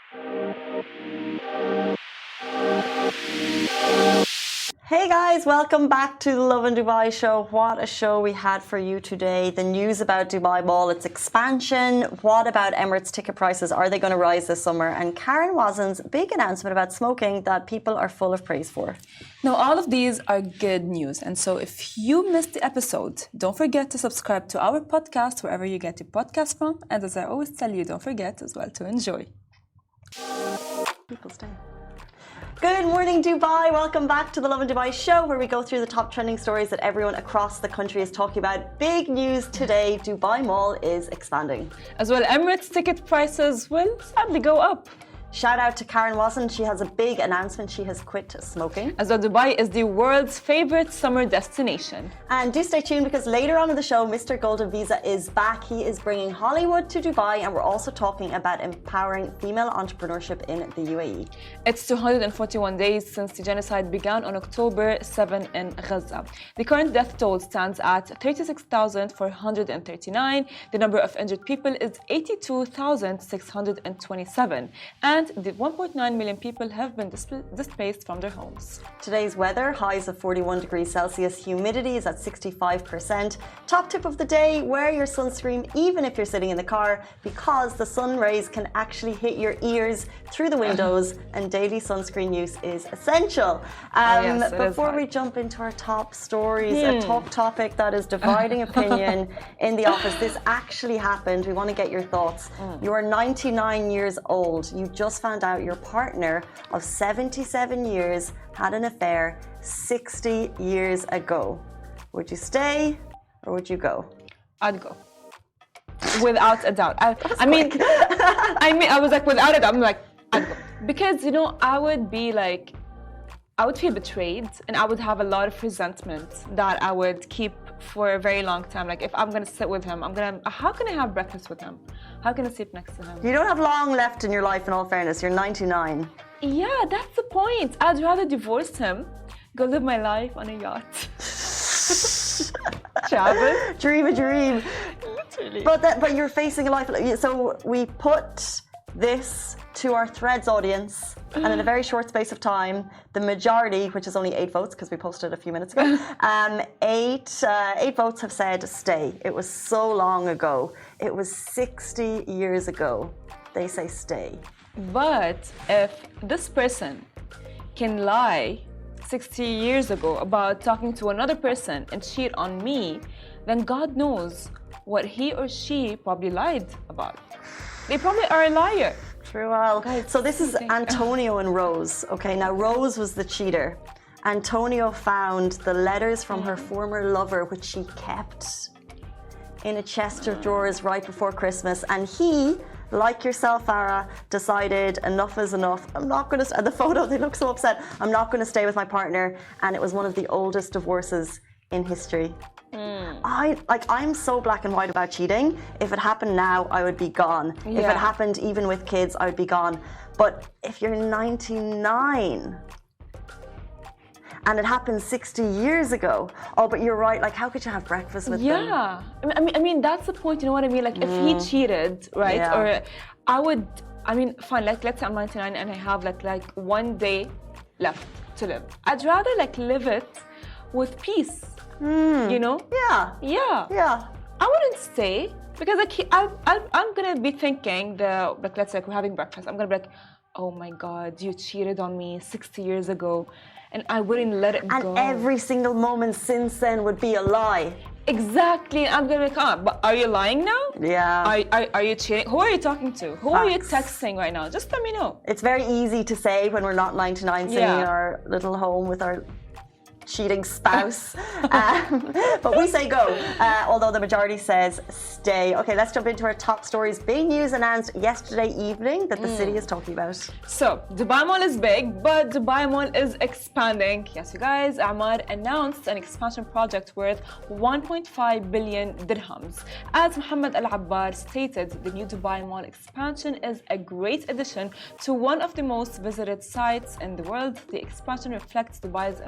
Hey guys, welcome back to the Lovin Dubai show. What a show we had for you today. The news about Dubai Mall, its expansion. What about Emirates ticket prices? Are they going to rise this summer? And Karen Wazen's big announcement about smoking that people are full of praise for. Now, all of these are good news. And so if you missed the episode, don't forget to subscribe to our podcast wherever you get your podcast from. And as I always tell you, don't forget as well to enjoy. People stay. Good morning, Dubai. Welcome back to the Lovin Dubai show, where we go through the top trending stories that everyone across the country is talking about. Big news today, Dubai Mall is expanding. As well, Emirates ticket prices will sadly go up. Shout out to Karen Wazen. She has a big announcement. She has quit smoking. As well, Dubai is the world's favorite summer destination. And do stay tuned, because later on in the show, Mr. Golden Visa is back. He is bringing Hollywood to Dubai, and we're also talking about empowering female entrepreneurship in the UAE. It's 241 days since the genocide began on October 7 in Gaza. The current death toll stands at 36,439. The number of injured people is 82,627. And the 1.9 million people have been displaced from their homes. Today's weather, highs of 41 degrees Celsius, humidity is at 65%. Top tip of the day, wear your sunscreen even if you're sitting in the car, because the sun rays can actually hit your ears through the windows, and daily sunscreen use is essential. Yes, before we jump into our top stories, a top topic that is dividing opinion in the office. This actually happened. We want to get your thoughts. You are 99 years old. You just found out your partner of 77 years had an affair 60 years ago. Would you stay or would you go? I'd go. Without a doubt. I was like, without it, I'm like, I'd go. Because, I would feel betrayed, and I would have a lot of resentment that I would keep for a very long time. Like, if I'm going to sit with him, how can I have breakfast with him? How can I sleep next to him? You don't have long left in your life, in all fairness. You're 99. Yeah, that's the point. I'd rather divorce him, go live my life on a yacht. Travel. Dream a dream. Literally. But you're facing a life. So we put this to our Threads audience, and in a very short space of time, the majority, which is only 8 votes because we posted a few minutes ago, 8 votes have said stay. It was so long ago. It was 60 years ago. They say stay. But if this person can lie 60 years ago about talking to another person and cheat on me, then God knows what he or she probably lied about. They probably are a liar. True. Well, so this is Antonio and Rose. Okay, now Rose was the cheater. Antonio found the letters from her former lover, which she kept in a chest of drawers right before Christmas. And he, like yourself, Farah, decided enough is enough. I'm not going to. The photo, they look so upset. I'm not going to stay with my partner. And it was one of the oldest divorces in history. I'm so black and white about cheating. If it happened now, I would be gone. Yeah. If it happened even with kids, I would be gone. But if you're 99 and it happened 60 years ago, but you're right. Like, how could you have breakfast with them? Yeah, I mean that's the point. You know what I mean? Like, if he cheated, right? Yeah. Or fine. Like, let's say I'm 99 and I have like 1 day left to live. I'd rather live it with peace. Yeah. I wouldn't stay, because I'm gonna be thinking let's say we're having breakfast. I'm gonna be like, oh my God, you cheated on me 60 years ago, and I wouldn't let it go. And every single moment since then would be a lie. Exactly. I'm gonna be like, but are you lying now? Yeah. Are you cheating? Who are you talking to? Who are you texting right now? Just let me know. It's very easy to say when we're not 99, sitting in our little home with our cheating spouse. But we say go, although the majority says stay. Okay, let's jump into our top stories. Big news announced yesterday evening that the city is talking about. So, Dubai Mall is big, but Dubai Mall is expanding. Yes, you guys, Ahmad announced an expansion project worth 1.5 billion dirhams. As Muhammad Al-Abbar stated, the new Dubai Mall expansion is a great addition to one of the most visited sites in the world. The expansion reflects Dubai's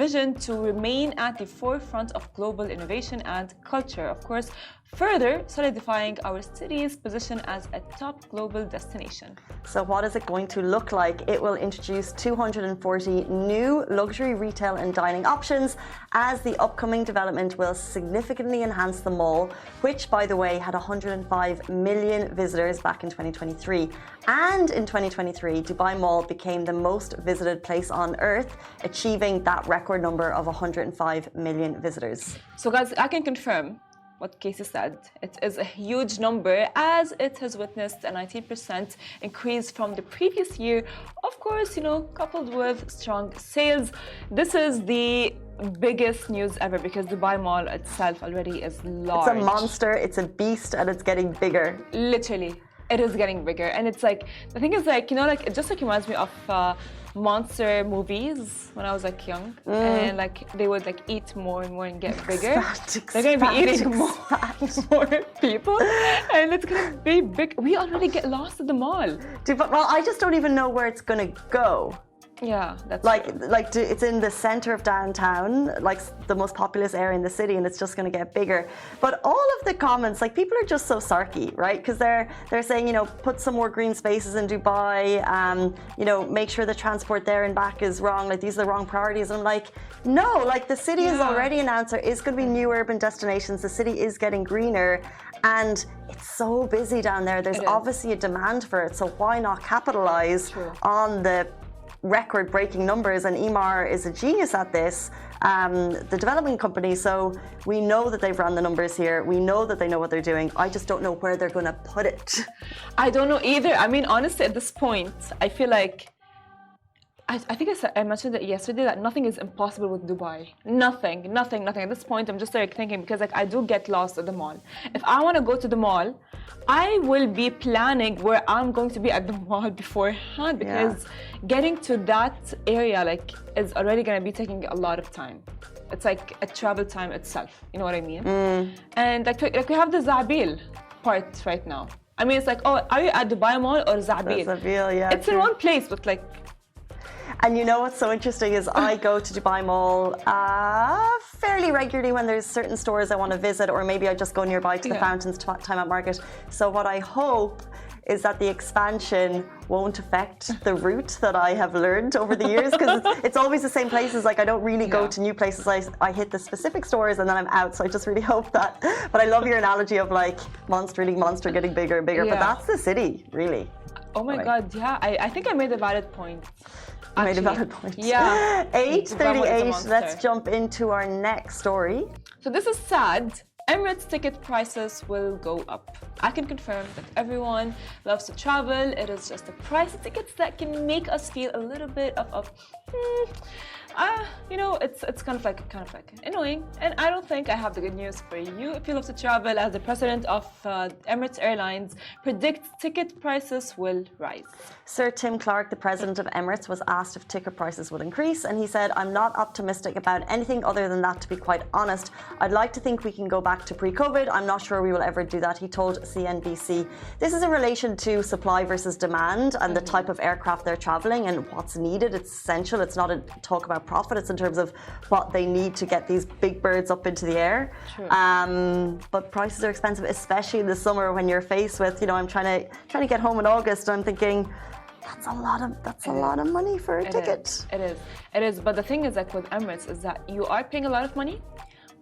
vision to remain at the forefront of global innovation and culture. Of course, further solidifying our city's position as a top global destination. So what is it going to look like? It will introduce 240 new luxury retail and dining options, as the upcoming development will significantly enhance the mall, which, by the way, had 105 million visitors back in 2023. And in 2023, Dubai Mall became the most visited place on earth, achieving that record number of 105 million visitors. So guys, I can confirm what Casey said. It is a huge number, as it has witnessed a 19% increase from the previous year. Of course, coupled with strong sales. This is the biggest news ever, because Dubai Mall itself already is large. It's a monster, it's a beast, and it's getting bigger. Literally, it is getting bigger. And it's like, the thing is like, it just like reminds me of monster movies when I was like young, and like they would like eat more and more and get bigger. They're gonna be eating more people, and it's gonna be big. We already get lost at the mall. Dude, but well, I just don't even know where it's gonna go. Yeah, that's true. It's in the center of downtown, like the most populous area in the city, and it's just going to get bigger. But all of the comments, like, people are just so sarky, right? Because they're saying, put some more green spaces in Dubai, make sure the transport there and back is wrong. Like, these are the wrong priorities. And I'm like, no, like the city has already announced there is going to be new urban destinations. The city is getting greener, and it's so busy down there. There's obviously a demand for it. So why not capitalize on the record-breaking numbers? And Emaar is a genius at this, the development company. So we know that they've run the numbers here. We know that they know what they're doing. I just don't know where they're going to put it. I don't know either. I mean, honestly, at this point, I feel like I think I mentioned it yesterday, that nothing is impossible with Dubai. Nothing. At this point, I'm just like thinking, because like I do get lost at the mall. If I want to go to the mall, I will be planning where I'm going to be at the mall beforehand, because getting to that area like is already going to be taking a lot of time. It's like a travel time itself. You know what I mean? And like we have the Zabil part right now. I mean, it's like, oh, are you at Dubai Mall or Zabil? Zabil, yeah. It's in one place, but like. And you know what's so interesting is I go to Dubai Mall fairly regularly when there's certain stores I want to visit, or maybe I just go nearby to the Fountains Time Out Market. So what I hope is that the expansion won't affect the route that I have learned over the years, because it's always the same places. Like, I don't really go to new places. I hit the specific stores and then I'm out. So I just really hope that. But I love your analogy of like monster getting bigger and bigger. But that's the city, really. Oh my God, yeah. I think I made a valid point. Made a valid point. Yeah. 8:38. Let's jump into our next story. So this is sad. Emirates ticket prices will go up. I can confirm that everyone loves to travel. It is just the price of tickets that can make us feel a little bit of it's kind of like annoying. And I don't think I have the good news for you if you love to travel, as the president of Emirates Airlines predicts ticket prices will rise. Sir Tim Clark, the president of Emirates, was asked if ticket prices would increase, and he said, "I'm not optimistic about anything other than that, to be quite honest. I'd like to think we can go back to pre-COVID. I'm not sure we will ever do that," he told CNBC. This is in relation to supply versus demand and the type of aircraft they're traveling and what's needed. It's essential. It's not a talk about profit. It's in terms of what they need to get these big birds up into the air. True. But prices are expensive, especially in the summer when you're faced with, I'm trying to get home in August. And I'm thinking, that's a lot of money for a ticket. It is. But the thing is, like with Emirates, is that you are paying a lot of money,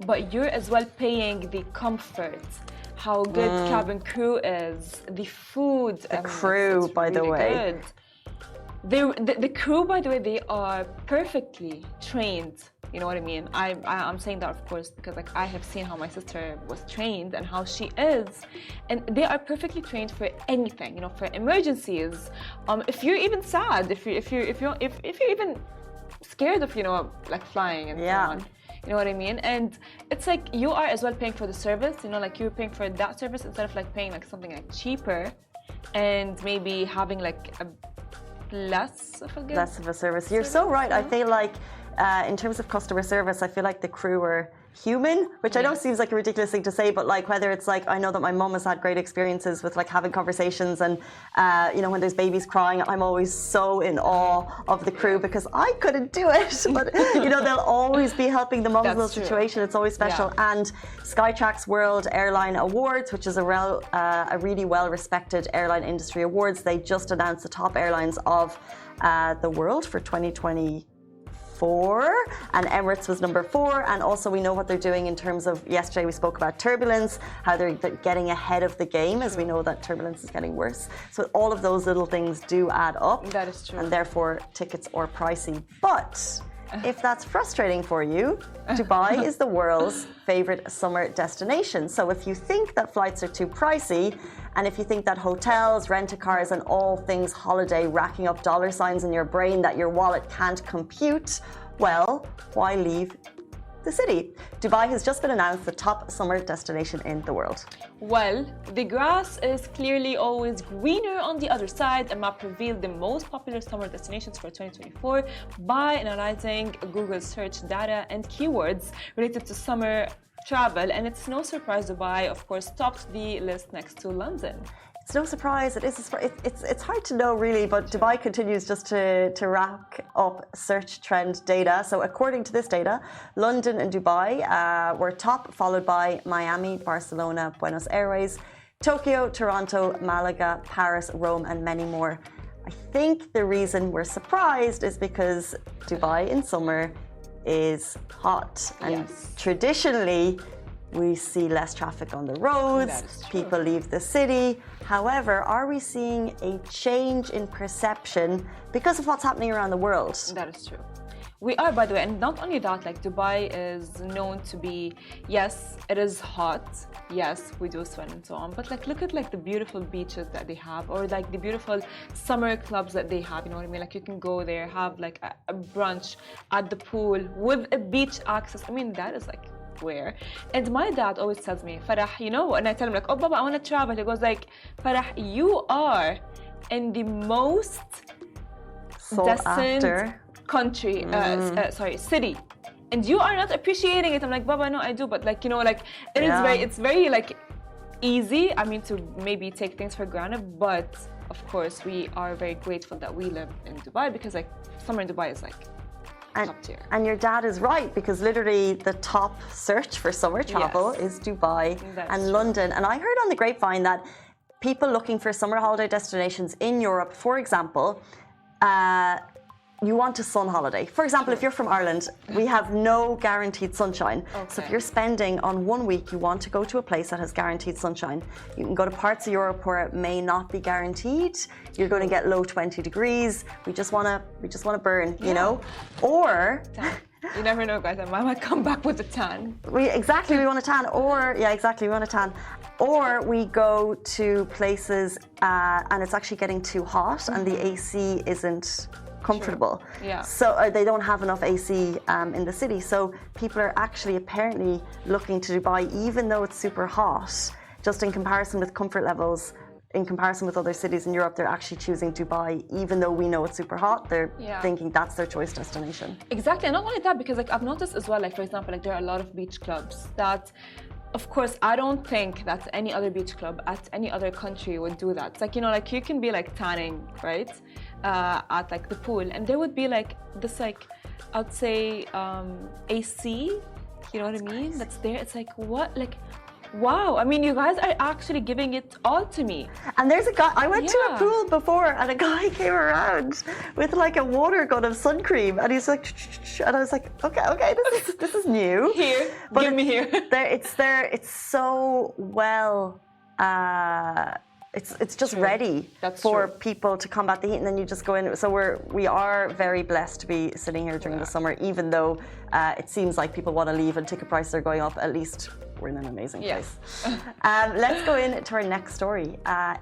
but you're as well paying the comfort, how good cabin crew is, the food. The crew, by the way. The crew, by the way, they are perfectly trained. You know what I mean? I'm saying that, of course, because like I have seen how my sister was trained and how she is, and they are perfectly trained for anything. For emergencies. If you're even sad, if you're even scared of like flying and so on. You know what I mean? And it's like you are as well paying for the service. Like you're paying for that service instead of like paying like something like cheaper, and maybe having like a less of a service. You're so right. I feel like in terms of customer service, I feel like the crew were human, which I know seems like a ridiculous thing to say, but like whether it's like, I know that my mum has had great experiences with like having conversations and, you know, when there's babies crying, I'm always so in awe of the crew because I couldn't do it. But, you know, they'll always be helping the mums in those situations. It's always special. Yeah. And Skytrax World Airline Awards, which is a really well-respected airline industry awards, they just announced the top airlines of the world for 2024, and Emirates was number 4. And also we know what they're doing in terms of, yesterday we spoke about turbulence, how they're getting ahead of the game, as we know that turbulence is getting worse. So all of those little things do add up. That is true. And therefore tickets are pricey. But if that's frustrating for you, Dubai is the world's favorite summer destination. So if you think that flights are too pricey, and if you think that hotels, rent-a-cars and all things holiday racking up dollar signs in your brain that your wallet can't compute, well, why leave the city? Dubai has just been announced the top summer destination in the world. Well, the grass is clearly always greener on the other side. A map revealed the most popular summer destinations for 2024 by analyzing Google search data and keywords related to summer travel, and it's no surprise Dubai, of course, topped the list next to London. It's no surprise. It is. It's hard to know really, but Dubai continues just to rack up search trend data. So according to this data, London and Dubai were top, followed by Miami, Barcelona, Buenos Aires, Tokyo, Toronto, Malaga, Paris, Rome, and many more. I think the reason we're surprised is because Dubai in summer is hot, and traditionally we see less traffic on the roads, people leave the city. However, are we seeing a change in perception because of what's happening around the world? That is true. We are, by the way, and not only that, like Dubai is known to be, yes, it is hot, yes, we do sweat and so on, but like look at like the beautiful beaches that they have, or like the beautiful summer clubs that they have, you know what I mean? Like you can go there, have like a brunch at the pool with a beach access. I mean, that is like where. And my dad always tells me, Farah, you know, and I tell him like, oh Baba, I want to travel. He goes like, Farah, you are in the most destined country, city, and you are not appreciating it. I'm like, Baba, no, I do, but like, you know, like it's very like easy, I mean, to maybe take things for granted, but of course we are very grateful that we live in Dubai, because like summer in Dubai is like top tier. And your dad is right, because literally the top search for summer travel is Dubai and London. And I heard on the grapevine that people looking for summer holiday destinations in Europe, for example, you want a sun holiday. For example, if you're from Ireland, we have no guaranteed sunshine. So if you're spending on 1 week, you want to go to a place that has guaranteed sunshine. You can go to parts of Europe where it may not be guaranteed. You're going to get low 20 degrees. We just want to burn, you know? Or you never know, guys. I might come back with a tan. We want a tan. Or we want a tan. Or we go to places and it's actually getting too hot and the AC isn't comfortable. So they don't have enough AC in the city. So people are actually apparently looking to Dubai, even though it's super hot, just in comparison with comfort levels, in comparison with other cities in Europe, they're actually choosing Dubai, even though we know it's super hot. They're thinking that's their choice destination. Exactly. And not only that, because like I've noticed as well, like for example, like there are a lot of beach clubs that, of course, I don't think that any other beach club at any other country would do that. It's like, you know, like you can be like tanning, right, at like the pool, and there would be like this, like I'd say AC, you know what I mean? That's there. It's like, what, like, wow. I mean, you guys are actually giving it all to me. And there's a guy, I went to a pool before, and a guy came around with like a water gun of sun cream, and he's like, and I was like, okay, this is new. Here, but give me here. It's so well. It's just ready for people to combat the heat, and then you just go in. So we are very blessed to be sitting here during the summer, even though it seems like people want to leave and ticket prices are going up. At least we're in an amazing place. Let's go into our next story.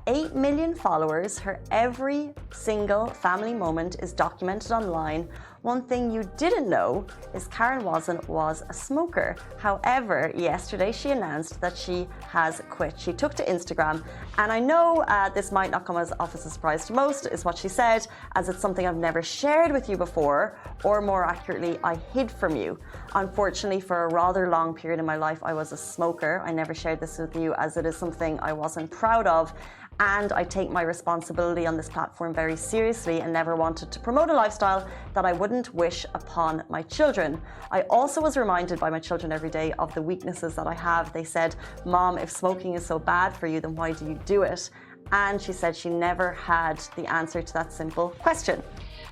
8 million followers. Her every single family moment is documented online. One thing you didn't know is Karen Wazen was a smoker. However, yesterday she announced that she has quit. She took to Instagram, and I know this might not come as a surprise to most, is what she said, as it's something I've never shared with you before, or more accurately, I hid from you. Unfortunately, for a rather long period in my life, I was a smoker. I never shared this with you as it is something I wasn't proud of. And I take my responsibility on this platform very seriously and never wanted to promote a lifestyle that I wouldn't wish upon my children. I also was reminded by my children every day of the weaknesses that I have. They said, Mom, if smoking is so bad for you, then why do you do it? And she said she never had the answer to that simple question.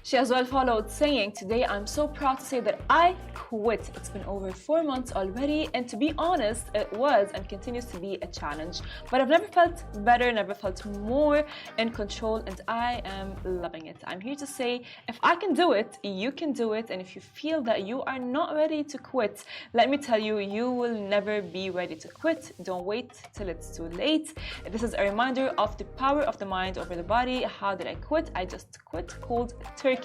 She as well followed saying, today I'm so proud to say that I quit. It's been over 4 months already, and to be honest, it was and continues to be a challenge. But I've never felt better, never felt more in control, and I am loving it. I'm here to say, if I can do it, you can do it. And if you feel that you are not ready to quit, let me tell you, you will never be ready to quit. Don't wait till it's too late. This is a reminder of the power of the mind over the body. How did I quit? I just quit cold turkey.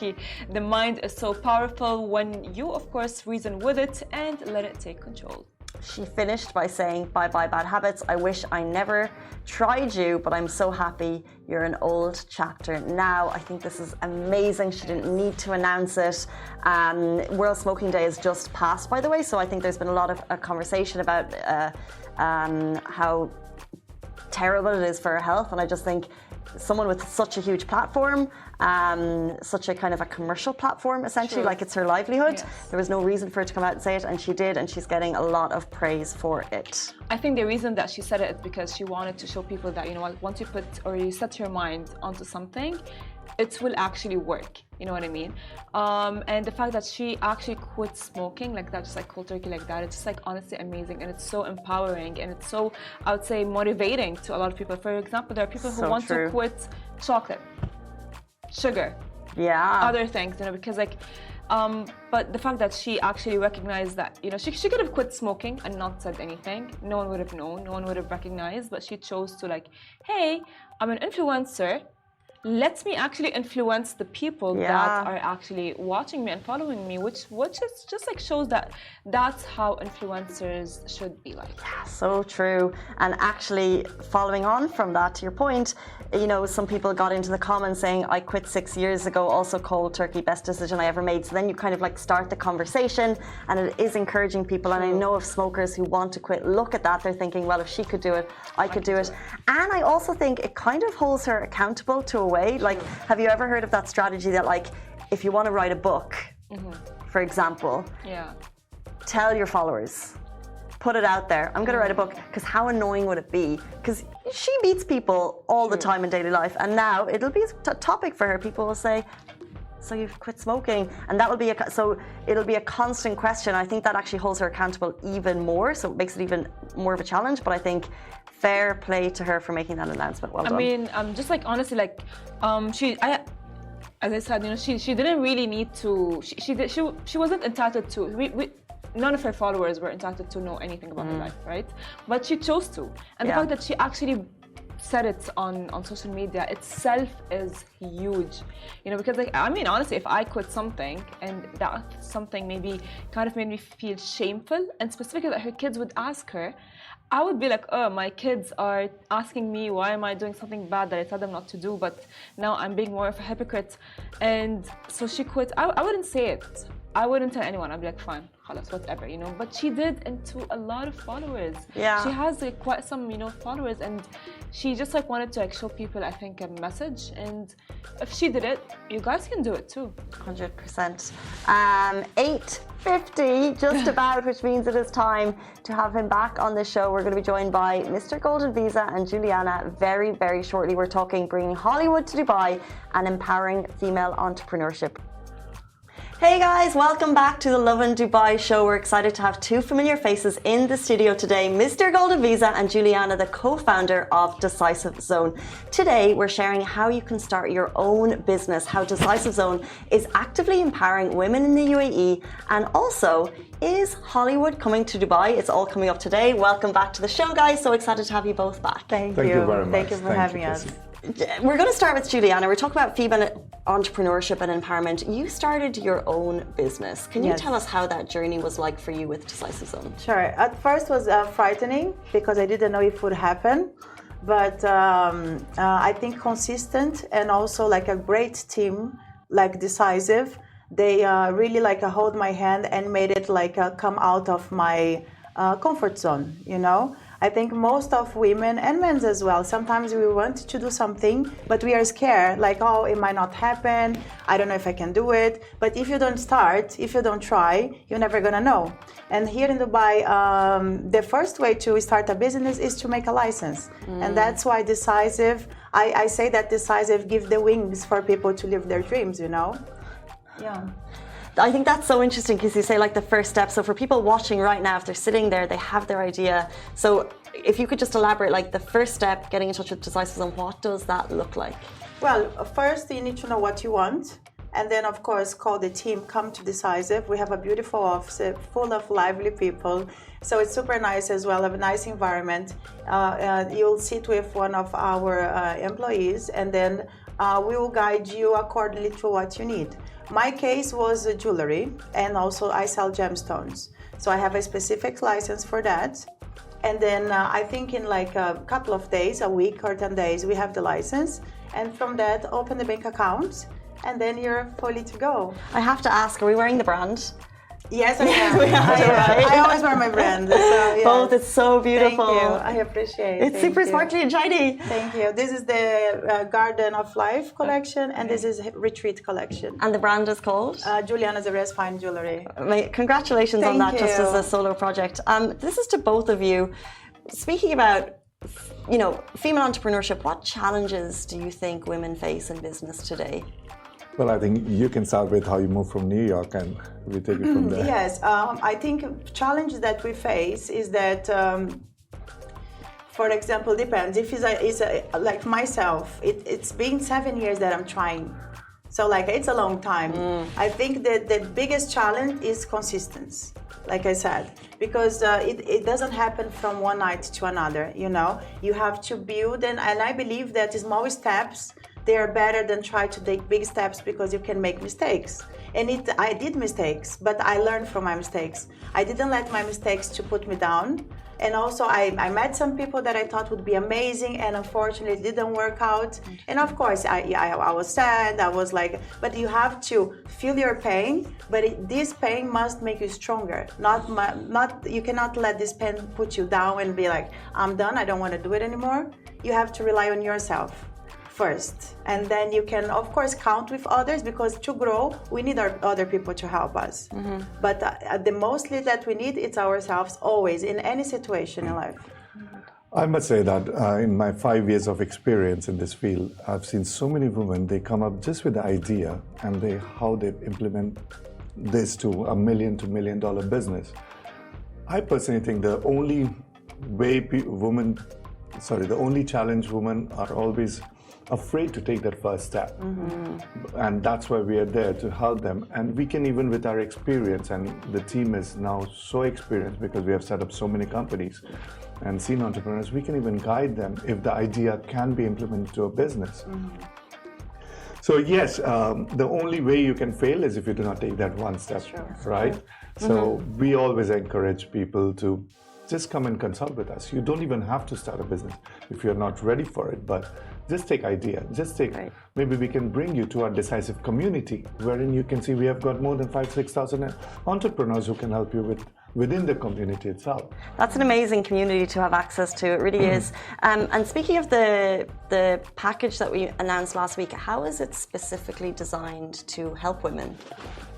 The mind is so powerful when you, of course, reason with it and let it take control. She finished by saying, bye-bye bad habits. I wish I never tried you, but I'm so happy you're an old chapter now. I think this is amazing. She didn't need to announce it. World Smoking Day is just passed, by the way, so I think there's been a lot of conversation about how terrible it is for her health, and I just think someone with such a huge platform, such a kind of a commercial platform, essentially, like it's her livelihood. Yes. There was no reason for her to come out and say it, and she did, and she's getting a lot of praise for it. I think the reason that she said it is because she wanted to show people that, you know what, once you put or you set your mind onto something, it will actually work. You know what I mean? And the fact that she actually quit smoking like that, just like cold turkey like that, it's just like honestly amazing, and it's so empowering, and it's so, I would say, motivating to a lot of people. For example, there are people who want to quit chocolate, sugar, other things, you know, because like, but the fact that she actually recognized that, you know, she could have quit smoking and not said anything. No one would have known, no one would have recognized, but she chose to like, hey, I'm an influencer. Let me actually influence the people that are actually watching me and following me, which is just like shows that that's how influencers should be like. Yeah, so true. And actually, following on from that, to your point, you know, some people got into the comments saying, I quit 6 years ago, also cold turkey, best decision I ever made. So then you kind of like start the conversation, and it is encouraging people. And I know of smokers who want to quit, look at that, they're thinking, well, if she could do it, I could do it. And I also think it kind of holds her accountable to a way. Like, have you ever heard of that strategy that, like, if you want to write a book, for example, tell your followers, put it out there, I'm going to write a book, because how annoying would it be? Because she meets people all the time in daily life, and now it'll be a topic for her. People will say, so you've quit smoking, and that will be so it'll be a constant question. I think that actually holds her accountable even more, so it makes it even more of a challenge. But I think fair play to her for making that announcement. Well done. I mean, just like honestly, like as I said, you know, she didn't really need to. She wasn't entitled to. None of her followers were entitled to know anything about her life, right? But she chose to, and the fact that she actually said it on social media itself is huge, you know, because like, I mean, honestly, if I quit something and that something maybe kind of made me feel shameful, and specifically that her kids would ask her, I would be like, oh, my kids are asking me why am I doing something bad that I told them not to do, but now I'm being more of a hypocrite. And so she quit. I wouldn't say it. I wouldn't tell anyone. I'd be like, fine, khalas, whatever, you know. But she did, and to a lot of followers. Yeah. She has like quite some, you know, followers, and she just like wanted to like show people, I think, a message. And if she did it, you guys can do it too. 100%. 8:50 just about, which means it is time to have him back on the show. We're going to be joined by Mr. Golden Visa and Juliana very, very shortly. We're talking bringing Hollywood to Dubai and empowering female entrepreneurship. Hey guys, welcome back to the Lovin Dubai show. We're excited to have two familiar faces in the studio today, Mr. Golden Visa and Juliana, the co-founder of Decisive Zone. Today, we're sharing how you can start your own business, how Decisive Zone is actively empowering women in the UAE, and also, is Hollywood coming to Dubai? It's all coming up today. Welcome back to the show, guys. So excited to have you both back. Thank you very much. Thank you for having us. We're going to start with Juliana. We're talking about female entrepreneurship and empowerment. You started your own business. Can you tell us how that journey was like for you with Decisive Zone? Sure. At first it was frightening because I didn't know if it would happen. But I think consistent and also like a great team like Decisive they really like hold my hand and made it like come out of my comfort zone, you know. I think most of women and men as well, sometimes we want to do something, but we are scared, like, oh, it might not happen. I don't know if I can do it. But if you don't start, if you don't try, you're never gonna know. And here in Dubai, the first way to start a business is to make a license. And that's why Decisive, I say that Decisive give the wings for people to live their dreams, you know? Yeah. I think that's so interesting because you say like the first step. So for people watching right now, if they're sitting there, they have their idea. So if you could just elaborate, like the first step, getting in touch with Decisive, and what does that look like? Well, first you need to know what you want. And then, of course, call the team, come to Decisive. We have a beautiful office full of lively people. So it's super nice as well, have a nice environment. You'll sit with one of our employees, and then we will guide you accordingly to what you need. My case was jewelry, and also I sell gemstones. So I have a specific license for that. And then I think in like a couple of days, a week or 10 days, we have the license. And from that, open the bank account, and then you're fully to go. I have to ask, are we wearing the brand? Yes, I am. I always wear my brand. So, yes. Both, it's so beautiful. Thank you. I appreciate it. It's super sparkly and shiny. Thank you. This is the Garden of Life collection, and this is Retreat collection. And the brand is called? Juliana's Arrest Fine Jewelry. Congratulations on that, just as a solo project. This is to both of you. Speaking about, you know, female entrepreneurship, what challenges do you think women face in business today? Well, I think you can start with how you moved from New York, and we take it from there. Yes, I think challenge that we face is that, for example, depends. If it's like myself, it's been 7 years that I'm trying. So like it's a long time. I think that the biggest challenge is consistency, like I said, because it doesn't happen from one night to another, you know. You have to build, and I believe that small steps, they are better than try to take big steps, because you can make mistakes. And I did mistakes, but I learned from my mistakes. I didn't let my mistakes to put me down. And also I met some people that I thought would be amazing, and unfortunately it didn't work out. And of course I was sad, I was like, but you have to feel your pain, but this pain must make you stronger. You cannot let this pain put you down and be like, I'm done, I don't want to do it anymore. You have to rely on yourself first, and then you can of course count with others, because to grow we need other people to help us. But the mostly that we need, it's ourselves, always, in any situation in life. I must say that in my 5 years of experience in this field, I've seen so many women, they come up just with the idea, and how they implement this to $1 million to $1 million business. I personally think the only way the only challenge women are always afraid to take that first step. And that's why we are there to help them. And we can, even with our experience, and the team is now so experienced because we have set up so many companies and seen entrepreneurs, we can even guide them if the idea can be implemented to a business. So yes, the only way you can fail is if you do not take that one step, right? So we always encourage people to just come and consult with us. You don't even have to start a business if you're not ready for it, but just take idea. Maybe we can bring you to our Decisive community, wherein you can see we have got more than 5,000-6,000 entrepreneurs who can help you within the community itself. That's an amazing community to have access to, it really is. And speaking of the package that we announced last week, how is it specifically designed to help women?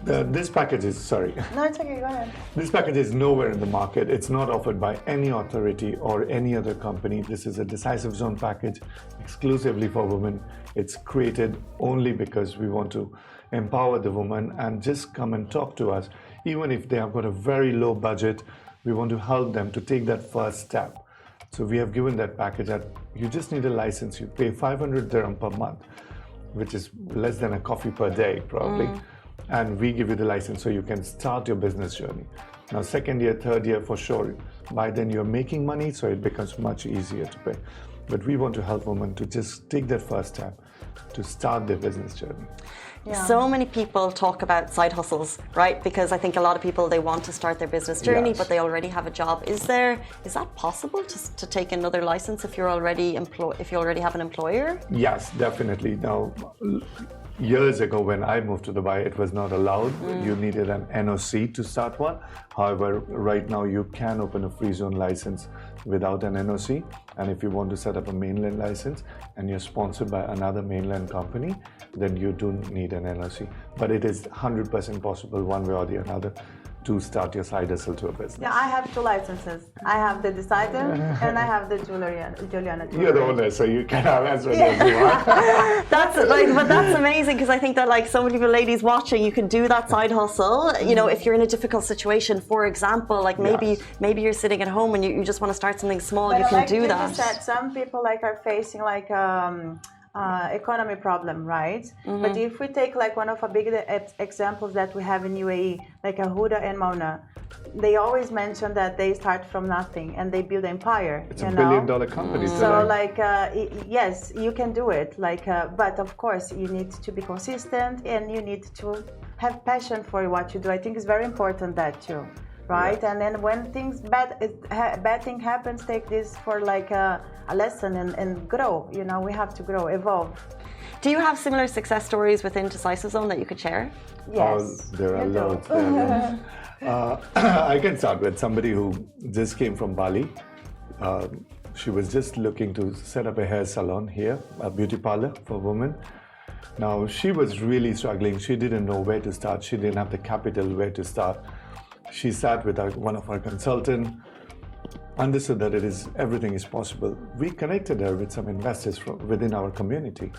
This package is, sorry. No, it's okay, go ahead. This package is nowhere in the market. It's not offered by any authority or any other company. This is a Decisive Zone package exclusively for women. It's created only because we want to empower the woman and just come and talk to us. Even if they have got a very low budget, we want to help them to take that first step. So we have given that package that you just need a license. You pay 500 dirham per month, which is less than a coffee per day, probably. And we give you the license so you can start your business journey. Now, second year, third year, for sure, by then you're making money, so it becomes much easier to pay. But we want to help women to just take that first step to start their business journey. Yeah. So many people talk about side hustles, right? Because I think a lot of people, they want to start their business journey, but they already have a job. Is that possible to take another license if you already have an employer? Yes, definitely. Now, Years ago, when I moved to Dubai, it was not allowed. You needed an NOC to start one. However, right now you can open a free zone license without an NOC. And if you want to set up a mainland license and you're sponsored by another mainland company, then you do need an NOC. But it is 100% possible, one way or the other, to start your side hustle to a business. Yeah, I have 2 licenses. I have the Decider and I have the Juliana. You're the owner, so you can have as many as you want. But that's amazing, because I think that like so many of the ladies watching, you can do that side hustle. You know, if you're in a difficult situation, for example, like maybe you're sitting at home and you just want to start something small, But you can like do you that. said, some people like are facing like economy problem, right? But if we take like one of the big examples that we have in UAE, like Huda and Mona, they always mention that they start from nothing and they build empire. It's $1 billion company. So like, yes, you can do it. Like, but of course you need to be consistent and you need to have passion for what you do. I think it's very important that too. Right, yeah. And then when things bad thing happens, take this for like a lesson and grow. You know, we have to grow, evolve. Do you have similar success stories within Decisive Zone that you could share? Yes, there are loads. I can start with somebody who just came from Bali. She was just looking to set up a hair salon here, a beauty parlor for women. Now she was really struggling. She didn't know where to start. She didn't have the capital where to start. She sat with one of our consultants, understood that everything is possible. We connected her with some investors within our community.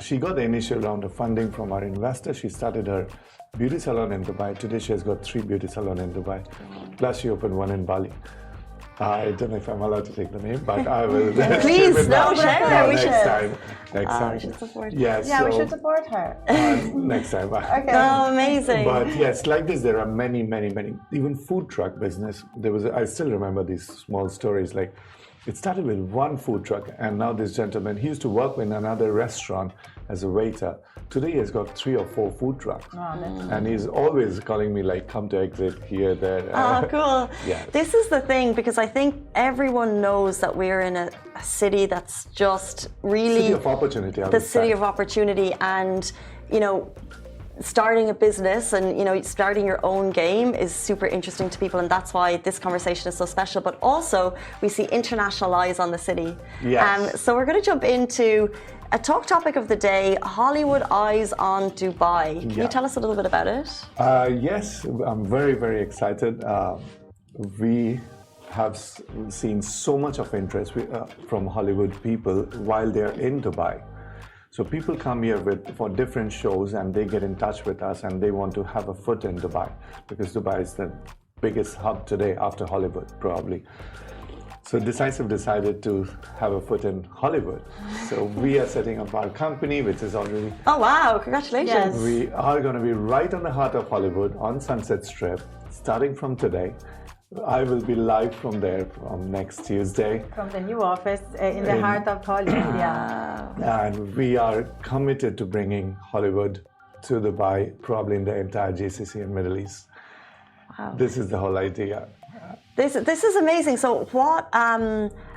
She got the initial round of funding from our investor. She started her beauty salon in Dubai. Today she has got 3 beauty salons in Dubai. Plus she opened one in Bali. I don't know if I'm allowed to take the name, but I will. Please, no, share. Next time. We should support her. Yes, yeah, we should support her. Next time. Okay. Oh, amazing. But yes, like this, there are many. Even food truck business. I still remember these small stories. Like, it started with one food truck, and now this gentleman, he used to work in another restaurant as a waiter. Today he has got 3 or 4 food trucks. And he's always calling me like, come to exit here, there. Oh, cool. Yeah. This is the thing, because I think everyone knows that we're in a city that's just really... City of opportunity. The city of opportunity, and, you know, starting a business and, you know, starting your own game is super interesting to people, and that's why this conversation is so special. But also, we see international eyes on the city. Yes. So we're going to jump into a talk topic of the day, Hollywood eyes on Dubai. Can you tell us a little bit about it? Yes, I'm very, very excited. We have seen so much of interest from Hollywood people while they're in Dubai. So people come here for different shows and they get in touch with us and they want to have a foot in Dubai, because Dubai is the biggest hub today after Hollywood, probably. So Decisive decided to have a foot in Hollywood. So we are setting up our company, which is already... Oh, wow. Congratulations. Yes. We are going to be right on the heart of Hollywood on Sunset Strip, starting from today. I will be live from there from next Tuesday. From the new office in the heart of Hollywood, yeah. And we are committed to bringing Hollywood to Dubai, probably in the entire GCC and Middle East. Wow. This is the whole idea. This is amazing. So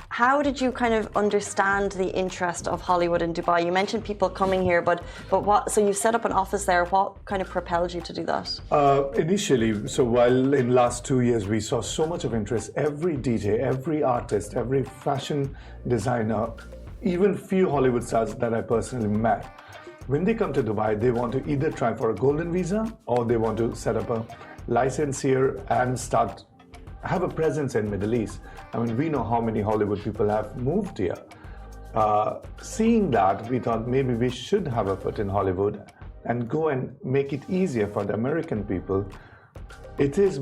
how did you kind of understand the interest of Hollywood in Dubai? You mentioned people coming here, but what? So you set up an office there. What kind of propelled you to do that? Initially, so while in last 2 years we saw so much of interest, every DJ, every artist, every fashion designer, even few Hollywood stars that I personally met, when they come to Dubai, they want to either try for a golden visa or they want to set up a license here and have a presence in Middle East. I mean, we know how many Hollywood people have moved here. Seeing that, we thought maybe we should have a foot in Hollywood and go and make it easier for the American people. It is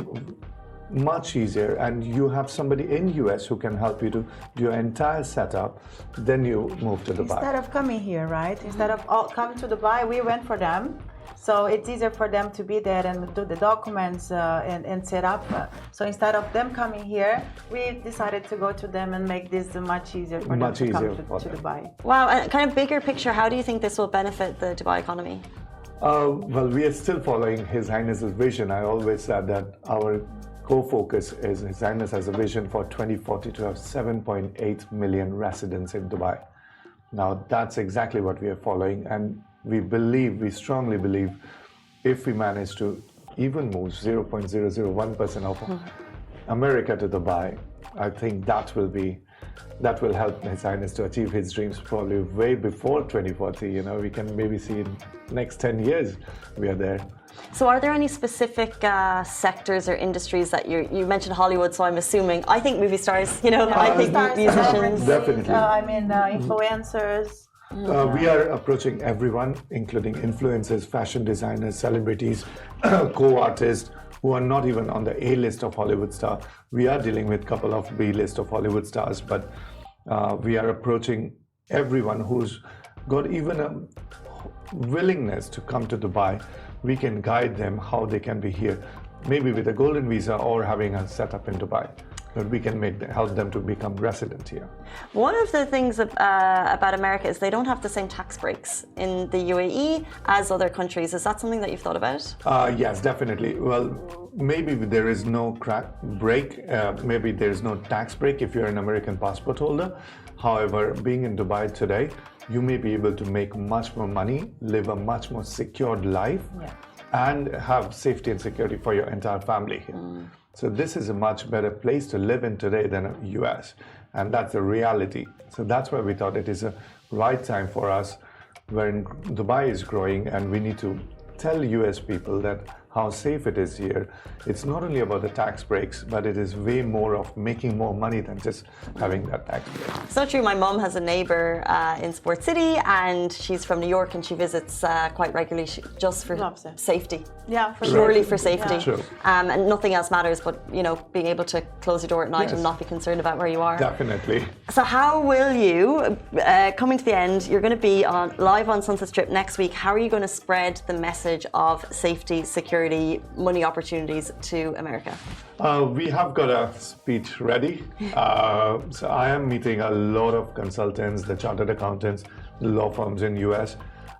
much easier, and you have somebody in US who can help you to do your entire setup, then you move to Dubai. Instead of coming here, right? Instead of coming to Dubai, we went for them. So it's easier for them to be there and do the documents and set up. So instead of them coming here, we decided to go to them and make this much easier for them to come to Dubai. Wow, and kind of bigger picture, how do you think this will benefit the Dubai economy? Well, we are still following His Highness's vision. I always said that our core focus is His Highness has a vision for 2040 to have 7.8 million residents in Dubai. Now, that's exactly what we are following. And we strongly believe, if we manage to even move 0.001% of America to Dubai, I think that will help His Highness to achieve his dreams probably way before 2040. You know, we can maybe see in next 10 years we are there. So are there any specific sectors or industries that you mentioned Hollywood, so I'm assuming, I think movie stars, you know, I think musicians. Definitely. Influencers. We are approaching everyone, including influencers, fashion designers, celebrities, co-artists who are not even on the A list of Hollywood star. We are dealing with a couple of B list of Hollywood stars, but we are approaching everyone who's got even a willingness to come to Dubai. We can guide them how they can be here, maybe with a golden visa or having a setup in Dubai. But we can help them to become resident here. One of the things about America is they don't have the same tax breaks in the UAE as other countries. Is that something that you've thought about? Yes, definitely. Well, maybe there is no maybe there is no tax break if you're an American passport holder. However, being in Dubai today, you may be able to make much more money, live a much more secured life, and have safety and security for your entire family here. So this is a much better place to live in today than the US, and that's the reality. So that's why we thought it is a right time for us when Dubai is growing, and we need to tell US people that how safe it is here. It's not only about the tax breaks, but it is way more of making more money than just having that tax break. So true. My mom has a neighbor in Sport City, and she's from New York, and she visits quite regularly just for safety. Yeah, for purely for safety. Yeah. True. And nothing else matters but, you know, being able to close your door at night and not be concerned about where you are. Definitely. So how will you, coming to the end, you're going to be live on Sunset Strip next week. How are you going to spread the message of safety, security, money opportunities to America? We have got a speech ready. So I am meeting a lot of consultants, the chartered accountants, law firms in US.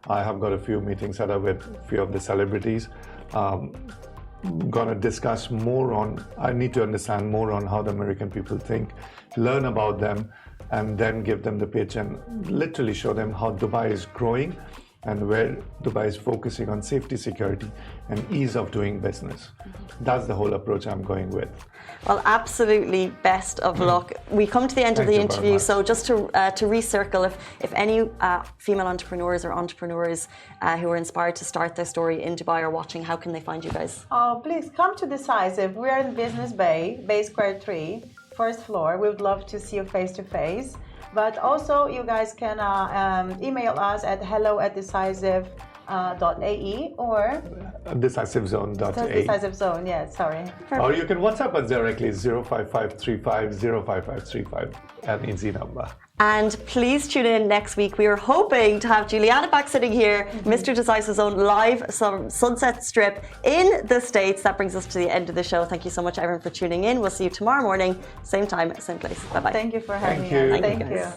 I have got a few meetings set up with a few of the celebrities. Going to discuss more on, I need to understand more on how the American people think, learn about them, and then give them the pitch and literally show them how Dubai is growing and where Dubai is focusing on safety, security, and ease of doing business. That's the whole approach I'm going with. Well, absolutely best of luck. We come to the end of the interview, so just to recircle, if any female entrepreneurs or entrepreneurs who are inspired to start their story in Dubai are watching, how can they find you guys? Oh, please come to Decisive. We are in Business Bay, Bay Square 3, first floor. We would love to see you face to face. But also, you guys can email us at hello@decisive.ae or DecisiveZone.ae. Decisive Zone, yeah, sorry. Or you can WhatsApp us directly, 05535 an easy number. And please tune in next week. We are hoping to have Juliana back sitting here, Mr. Decisive Zone live Sunset Strip in the States. That brings us to the end of the show. Thank you so much, everyone, for tuning in. We'll see you tomorrow morning, same time, same place. Bye-bye. Thank you for having us. Thank you.